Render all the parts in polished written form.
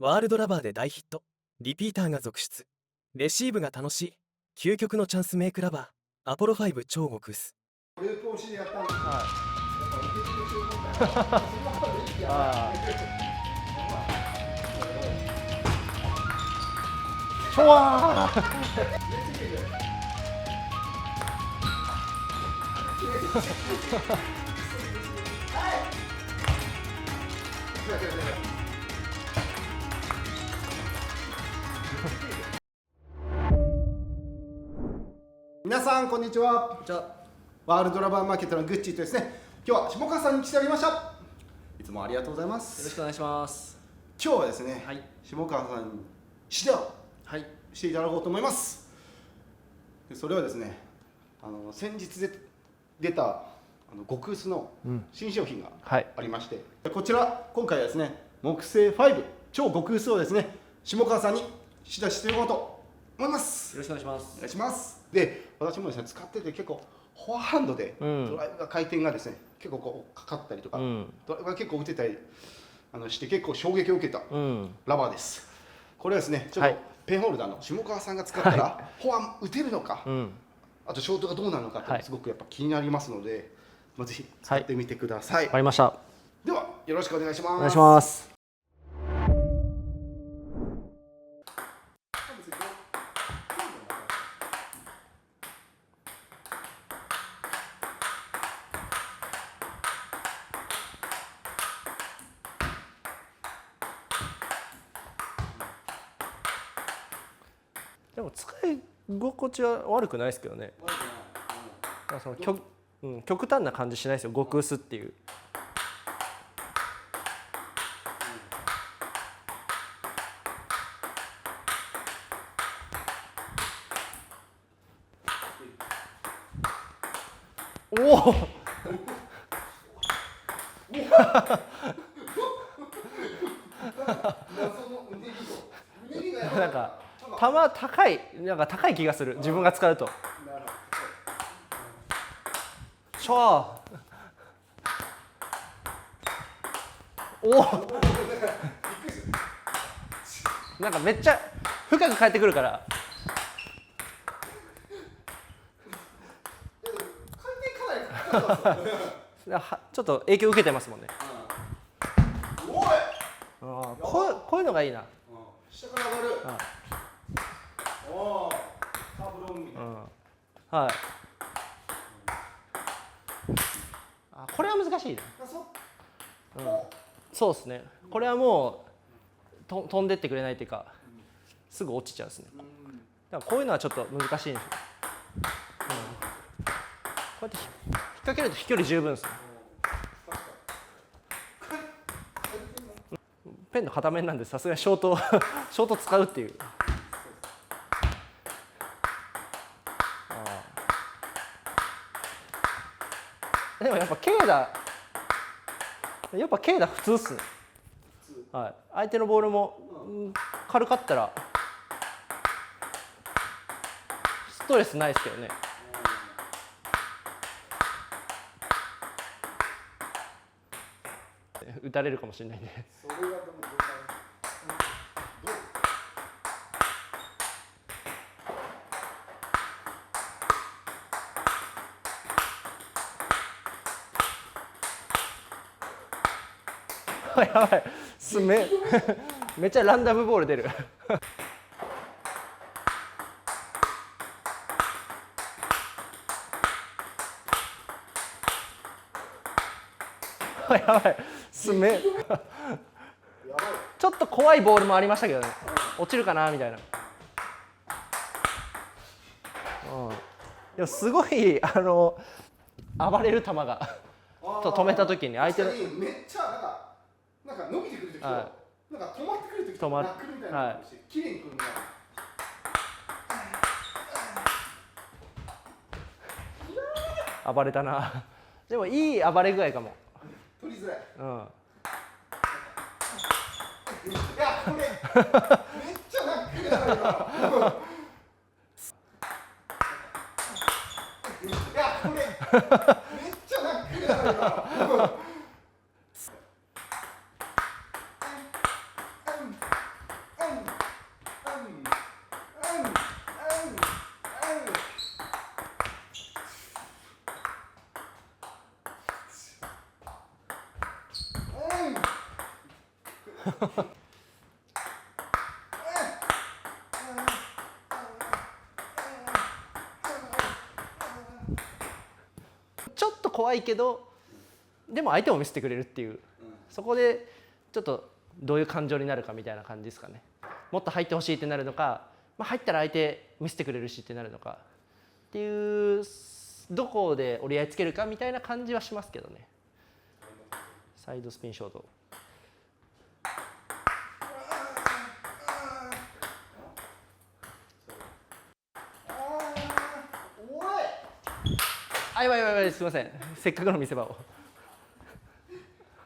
ワールドラバーで大ヒット。リピーターが続出。レシーブが楽しい。究極のチャンスメイクラバー。アポロ5超極薄。グループ推しでやったんですよ。はい。あショワー皆さんこんにちは。じゃあワールドラバーマーケットのグッチーとですね、今日は下川さんに来ておりました。いつもありがとうございまよろしす。くお願いします。今日はですね、はい下川さんに指導はいしていただこうと思います。でそれはですね、先日出た極薄の新商品がはいありまして、こちら今回はですね、木製5超極薄をですね、下川さんに指導していこうと思います。よろしくお願いします。お願いします。で、私もですね、使ってて結構フォアハンドでうんドライブが回転がですね、結構こうかかったりとか、うんドライブが結構打てたりして結構衝撃を受けたうんラバーです。これはですね、ちょっとはいペンホルダーの下川さんが使ったらフォア打てるのか、うんあとショートがどうなるのかってすごくやっぱ気になりますので、ぜひ使ってみてください。わかりました。ではよろしくお願いします。お願いします。でも使い心地は悪くないですけどね。なんかその極端な感じしないですよ。極薄っていう。おお。なんか球高い、なんか高い気がする。自分が使うと。シャー。おお。なんかめっちゃ深く返ってくるから。ちょっと影響受けてますもんね。おい。こういうのがいいな。下から上がる。おお。カーブロングみたいな。はい。これは難しいな。そうですね。これはもう飛んでってくれないというか、すぐ落ちちゃうですね。だからこういうのはちょっと難しいんですよ。こうやって引っ掛けると飛距離十分ですね。ペンの片面なんでさすがにショート使うっていう。でもやっぱ軽打普通っすね。はい。相手のボールも軽かったらストレスないですけどね。打たれるかもしれないんで。やばい。めっちゃランダムボール出る。やばい。ちょっと怖いボールもありましたけどね。落ちるかなみたいな。でもすごい暴れる球が止めた時に相手のめっちゃなんか伸びてくる時と、なんか止まってくる時とナックルみたいなのして綺麗にくるみたいな。暴れたな。でもいい暴れ具合かも。取りづらい。いやこれめっちゃナックルだよ。いやこれめっちゃナックルだよ。ちょっと怖いけどでも相手も見せてくれるっていう、そこでちょっとどういう感情になるかみたいな感じですかね。もっと入ってほしいってなるのか、まあ、入ったら相手見せてくれるしってなるのかっていう、どこで折り合いつけるかみたいな感じはしますけどね。サイドスピンショート。あ、やばいやばいやばい、すみません、せっかくの見せ場を。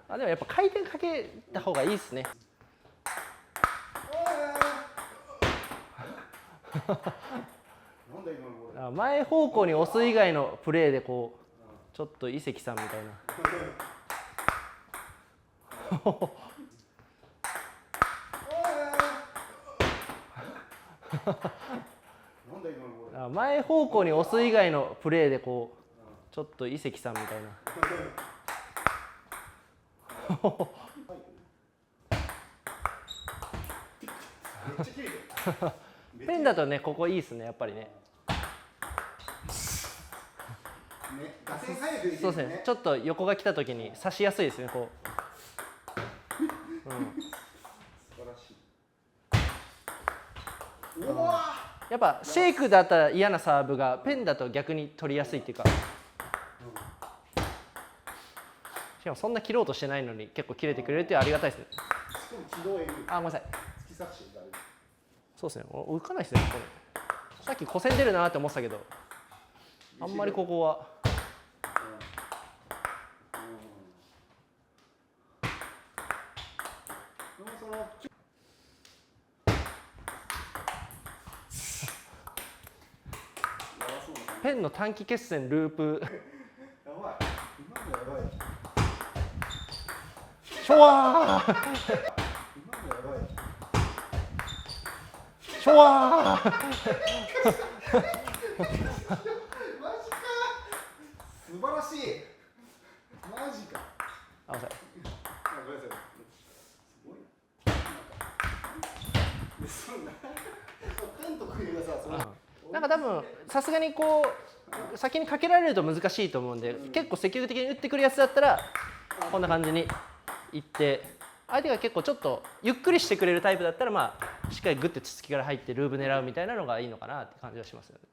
あ、でもやっぱ回転かけた方がいいですね。前方向に押す以外のプレーでこうちょっと伊関さんみたいな。前方向に押す以外のプレーでこうちょっと伊関さんみたいな。ペンだとね、ここいいですね、やっぱりね。そうですね、ちょっと横が来た時に刺しやすいですね、こう。やっぱシェイクだったら嫌なサーブがペンだと逆に取りやすいっていうか、しかもそんな切ろうとしてないのに結構切れてくれるっていうありがたいですね。あ、ごめんなさい。そうですね、浮かないですね、これ。さっき古戦出るなって思ってたけど、あんまりここは。ペンの短期決戦ループ。ショワー。ショワー。マジか。素晴らしい。マジか。あ、ごめんなさい。ごめんなさい。すごいな。ペンとクイがさ、なんか多分さすがにこう先にかけられると難しいと思うんで、結構積極的に打ってくるやつだったらこんな感じにいって、相手が結構ちょっとゆっくりしてくれるタイプだったら、まあしっかりグッてつつきから入ってループ狙うみたいなのがいいのかなって感じはしますよね。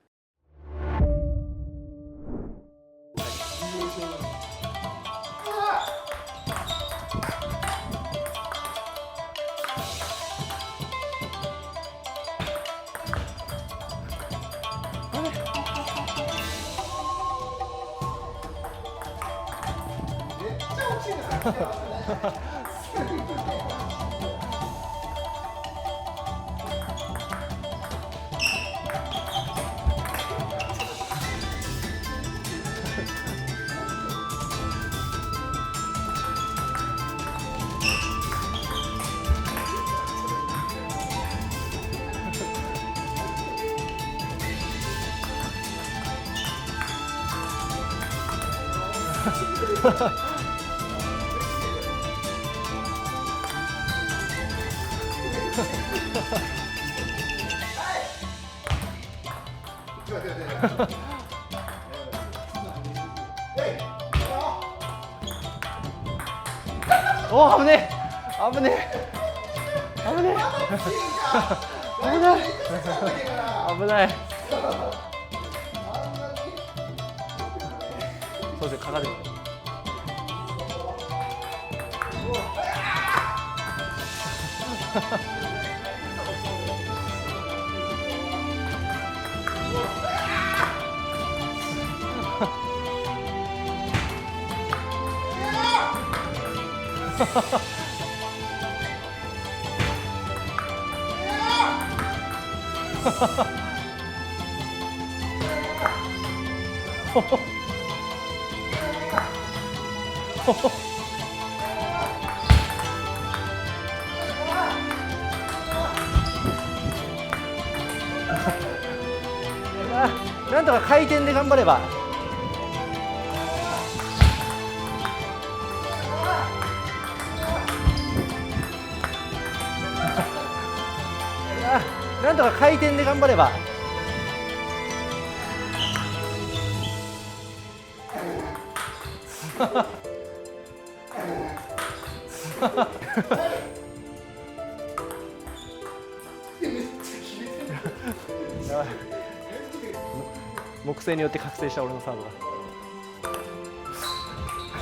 おお、危ねえ危ねえ危ねえ危ない危ない。そうですね、かかる。なんとか回転で頑張れば。なんとか回転で頑張れば。やばい、木星によって覚醒した俺のサーブ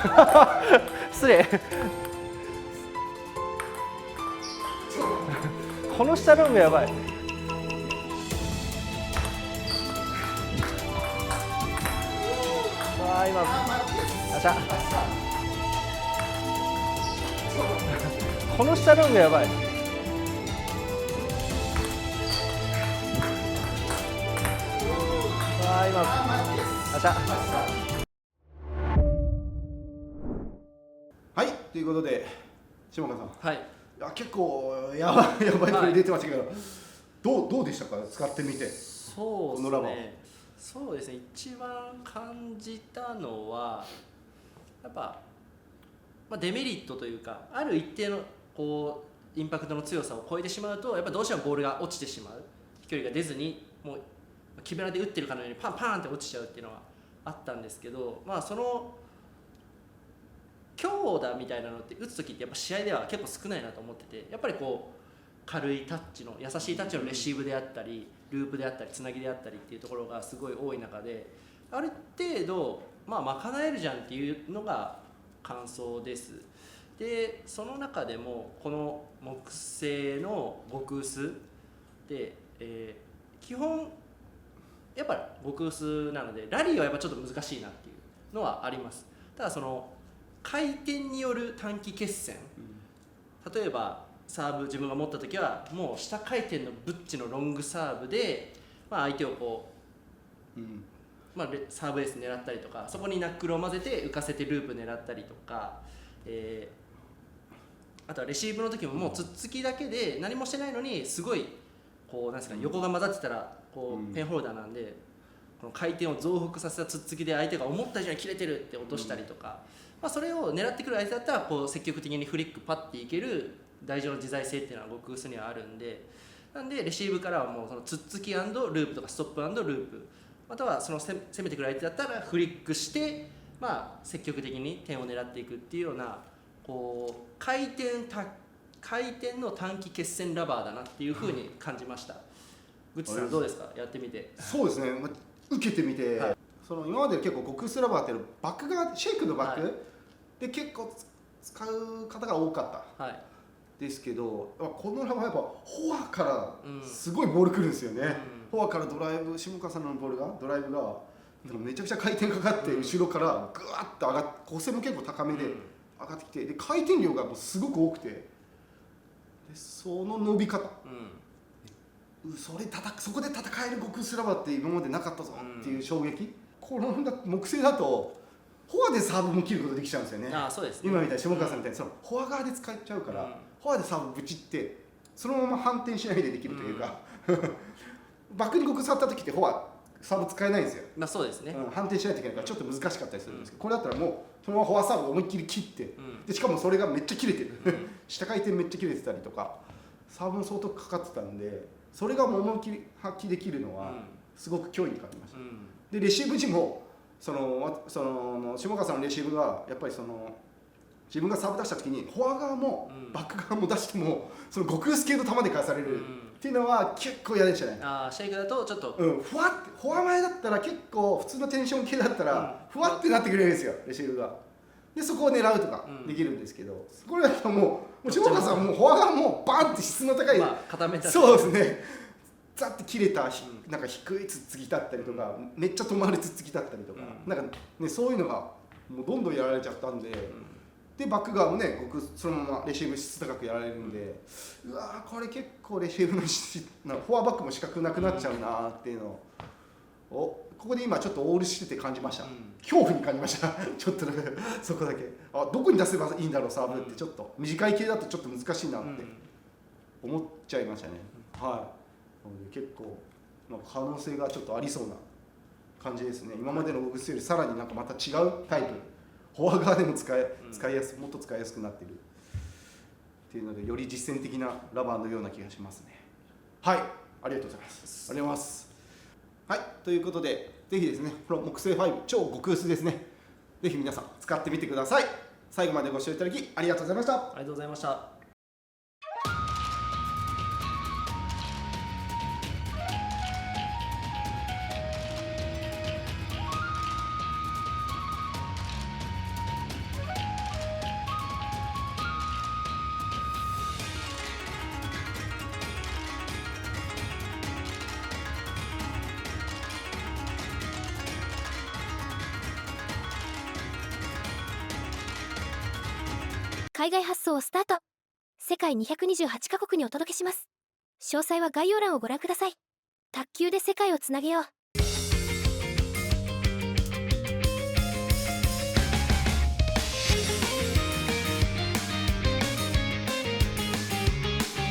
が失礼この下ロングやばい。わあ今あしゃこの下ロングやばい。わあ今あしゃはいということで下川さん、はい、いや結構やばいプレー出てましたけど、どうでしたか使ってみて。そうですね。そうですね。一番感じたのはやっぱ、デメリットというか、ある一定のこうインパクトの強さを超えてしまうと、やっぱどうしてもボールが落ちてしまう、飛距離が出ずにもう木べらで打ってるかのようにパンパンって落ちちゃうっていうのはあったんですけど、その強打みたいなのって打つ時ってやっぱ試合では結構少ないなと思ってて、やっぱりこう軽いタッチの優しいタッチのレシーブであったりループであったりつなぎであったりっていうところがすごい多い中で、ある程度賄えるじゃんっていうのが感想です。でその中でもこの木製の極薄で、基本やっぱ極薄なのでラリーはやっぱちょっと難しいなっていうのはあります。ただその回転による短期決戦、例えばサーブ自分が持った時はもう下回転のブッチのロングサーブで、相手をこう、サーブエース狙ったりとか、そこにナックルを混ぜて浮かせてループ狙ったりとか、あとはレシーブの時ももうつっつきだけで何もしてないのにすごいこうなんですか、横が混ざってたらこうペンホルダーなんでこの回転を増幅させたつっつきで相手が思った以上に切れてるって落としたりとか、それを狙ってくる相手だったらこう積極的にフリックパッていける台上の自在性っていうのは極薄にはあるんで、なんでレシーブからはもうそのつっつき&ループとかストップ&ループ、またはその攻めてくる相手だったらフリックして、積極的に点を狙っていくっていうようなこう回転の短期決戦ラバーだなっていうふうに感じました。グッチさんどうですか、やってみて。そうですね、受けてみて、その今まで結構極薄ラバーっていうのバックがシェイクのバック、で結構使う方が多かった、ですけどこのラバーやっぱフォアからすごいボールくるんですよね、フォアからドライブ、下川さんのボールがドライブがめちゃくちゃ回転かかって後ろからグワッと上がって、構成も結構高めで上がってきて、で回転量がもうすごく多くて、でその伸び方、そこで戦える極薄ラバーって今までなかったぞっていう衝撃、この木製だとフォアでサーブも切ることできちゃうんですよね。そうですね、今みたいに下川さんみたいにそのフォア側で使っちゃうから、フォアでサーブぶちってそのまま反転しないでできるというか、バックに極薄あった時ってフォアサーブ使えないんですよ。そうですね、反転しないといけないからちょっと難しかったりするんですけど、これだったらもうそのままフォアサーブを思いっきり切って、でしかもそれがめっちゃ切れてる、下回転めっちゃ切れてたりとか、サーブも相当かかってたんで、それがもう思いっきり発揮できるのはすごく脅威に感じました。でレシーブ時もその下川さんのレシーブがやっぱりその自分がサーブ出した時にフォア側もバック側も出してもその極薄系の球で返されるっていうのは結構嫌でしたね。シェイクだとちょっと、フォア前だったら結構普通のテンション系だったらふわってなってくれるんですよ、レシーブが。でそこを狙うとかできるんですけど、これだともう下川さんもフォア側もバンって質の高い、固めた、そうですね、ザって切れたなんか低いつっつきだったりとか、めっちゃ止まるつっつきだったりとか、なんかねそういうのがもうどんどんやられちゃったんで、でバック側もね僕そのままレシーブ質高くやられるんで、うわーこれ結構レシーブのフォアバックも資格なくなっちゃうなーっていうのをここで今ちょっとオールしてて感じました、恐怖に感じましたちょっとだけそこだけどこに出せばいいんだろうサーブって、ちょっと短い系だとちょっと難しいなって思っちゃいましたね。結構可能性がちょっとありそうな感じですね。今までの極薄よりさらになんかまた違うタイプ、フォア側でも使いやすもっと使いやすくなってるっていうので、より実践的なラバーのような気がしますね。はいありがとうございます。ありがとうございます。はい、ということで、ぜひですね、この木星5、超極薄ですね。ぜひ皆さん使ってみてください。最後までご視聴いただきありがとうございました。ありがとうございました。海外発送をスタート。世界228カ国にお届けします。詳細は概要欄をご覧ください。卓球で世界をつなげよう。